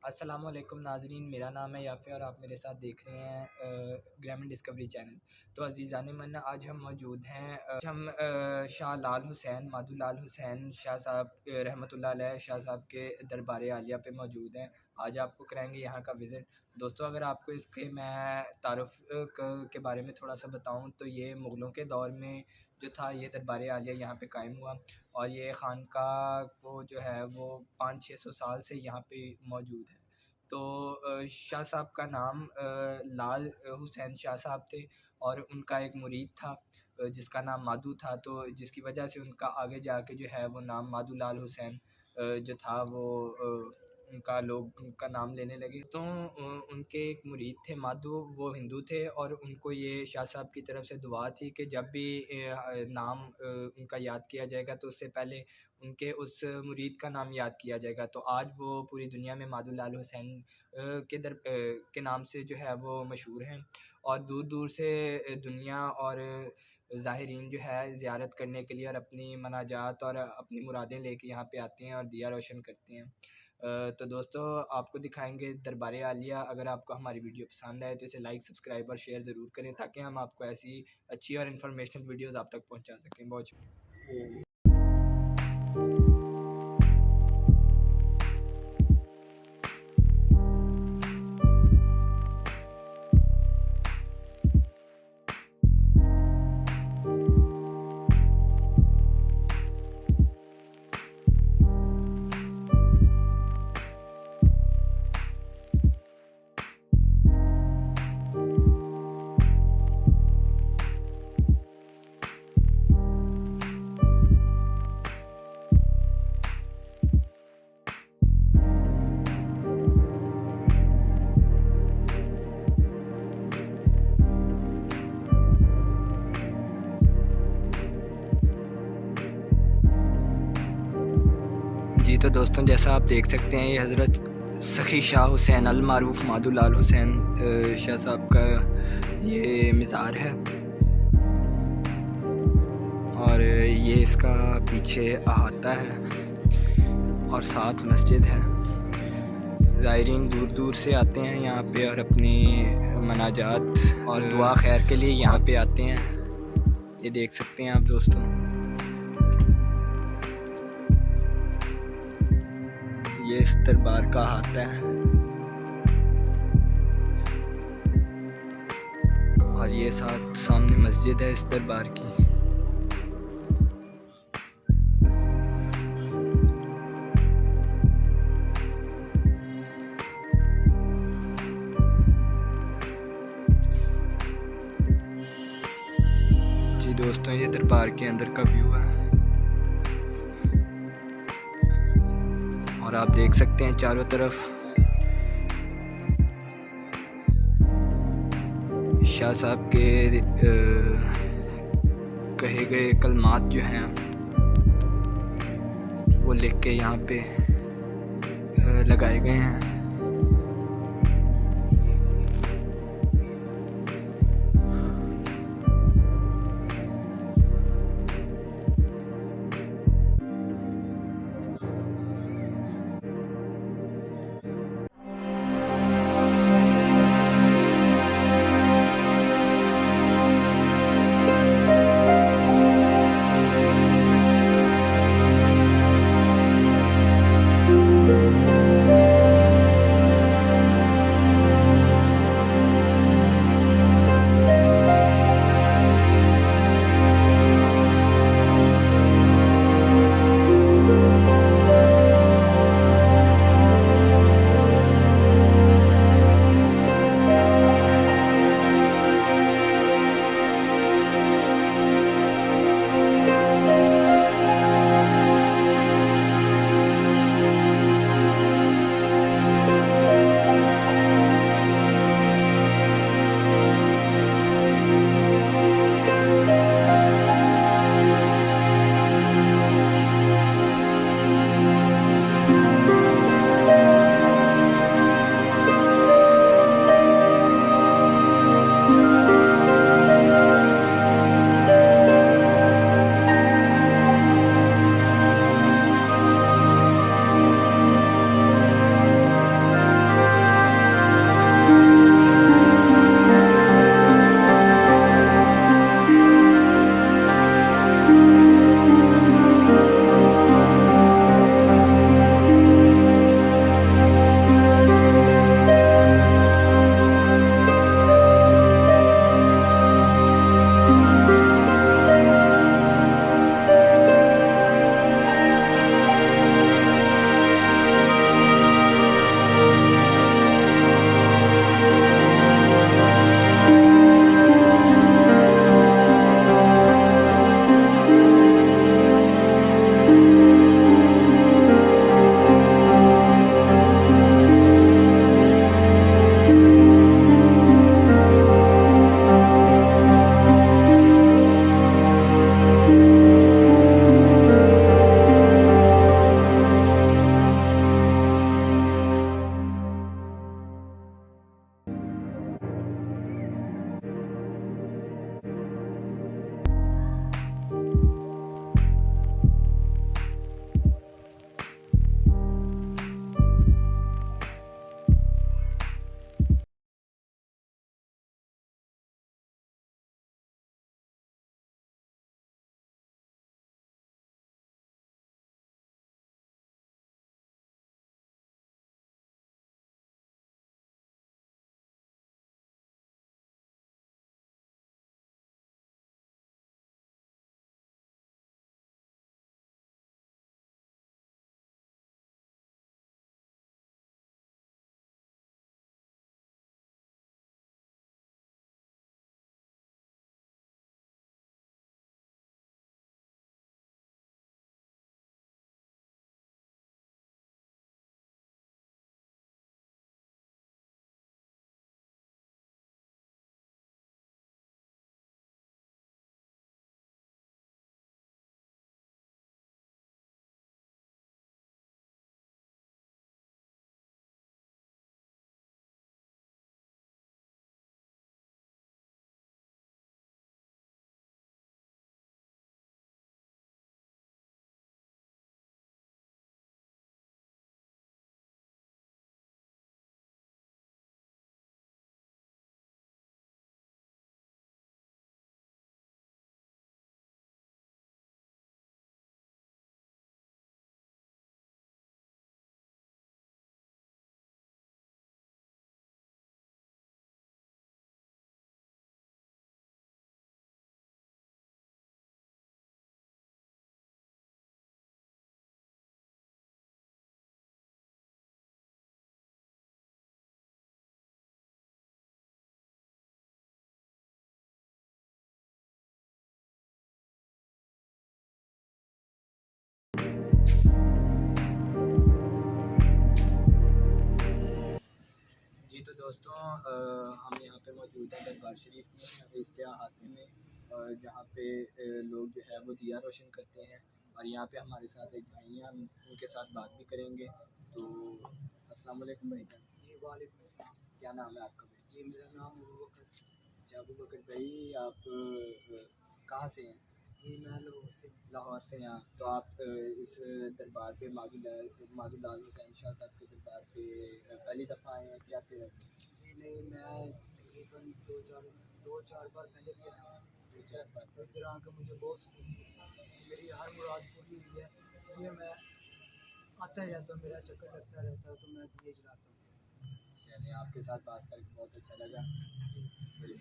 अस्सलामुअलैकुम नाज़रीन, मेरा नाम है याफ़े और आप मेरे साथ देख रहे हैं ग्रामीण डिस्कवरी चैनल। तो अज़ीज़ान मन, आज हम मौजूद हैं हम शाह लाल हुसैन माधू लाल हुसैन शाह साहब रहमतुल्लाह अलैह शाह साहब के दरबार आलिया पे मौजूद हैं। आज आपको कराएंगे यहाँ का विज़िट। दोस्तों, अगर आपको इसके मैं तारुफ़ के बारे में थोड़ा सा बताऊँ तो ये मुग़लों के दौर में जो था, ये दरबार आलिया यहाँ पे कायम हुआ और ये ख़ानक़ाह को जो है वो 500-600 साल से यहाँ पे मौजूद है। तो शाह साहब का नाम लाल हुसैन शाह साहब थे और उनका एक मुरीद था जिसका नाम माधू था, तो जिसकी वजह से उनका आगे जाके जो है वो नाम माधू लाल हुसैन जो था वो उनका लोग उनका नाम लेने लगे। तो उनके एक मुरीद थे माधू, वो हिंदू थे और उनको ये शाह साहब की तरफ से दुआ थी कि जब भी नाम उनका याद किया जाएगा तो उससे पहले उनके उस मुरीद का नाम याद किया जाएगा। तो आज वो पूरी दुनिया में माधू लाल हुसैन के नाम से जो है वो मशहूर हैं और दूर दूर से दुनिया और ज़ाहिरीन जो है ज़ियारत करने के लिए और अपनी मनाजात और अपनी मुरादें लेके यहाँ पे आते हैं और दिया रोशन करते हैं। तो दोस्तों, आपको दिखाएंगे दरबार आलिया। अगर आपको हमारी वीडियो पसंद आए तो इसे लाइक, सब्सक्राइब और शेयर ज़रूर करें ताकि हम आपको ऐसी अच्छी और इन्फॉर्मेशनल वीडियोज़ आप तक पहुँचा सकें। बहुत शुक्रिया। जी तो दोस्तों, जैसा आप देख सकते हैं, ये हज़रत सखी शाह हुसैन अल मारूफ माधू लाल हुसैन शाह साहब का ये मज़ार है और ये इसका पीछे अहाता है और साथ मस्जिद है। ज़ायरीन दूर दूर से आते हैं यहाँ पे और अपनी मनाजात और दुआ खैर के लिए यहाँ पे आते हैं। ये देख सकते हैं आप दोस्तों, ये इस दरबार का अहाता है और ये साथ सामने मस्जिद है इस दरबार की। जी दोस्तों, ये दरबार के अंदर का व्यू है और आप देख सकते हैं चारों तरफ शाह साहब के कहे गए कलमात जो हैं वो लिख के यहाँ पे लगाए गए हैं। हम यहाँ पे मौजूद हैं दरबार शरीफ में इसके अहाते में, जहाँ पे लोग जो है वो दिया रोशन करते हैं। और यहाँ पे हमारे साथ एक भाई हैं, हम उनके साथ बात भी करेंगे। तो अस्सलाम वालेकुम भाई जान। जी वालेकुम अस्सलाम। क्या नाम है आपका भाई? जी मेरा नाम अबू बकर। अच्छा अबू बकर भाई, आप कहाँ से हैं? जी मैं लाहौर से हूँ। लाहौर से हैं। तो आप इस दरबार पे माधुलाल हुसैन शाह साहब के दरबार पे पहली दफ़ा आए हैं क्या आते रहते हैं? जी नहीं, मैं तकरीबन दो चार बार पहले भी आया हूँ। दो चार बार और इधर आकर मुझे बहुत सुकून मिला। मेरी हर मुराद पूरी हुई है, इसलिए मैं आता ही रहता हूँ, मेरा चक्कर लगता रहता है तो मैं दिए जलाता हूँ। चलिए, आपके साथ बात करके बहुत अच्छा लगा। जी। बड़ी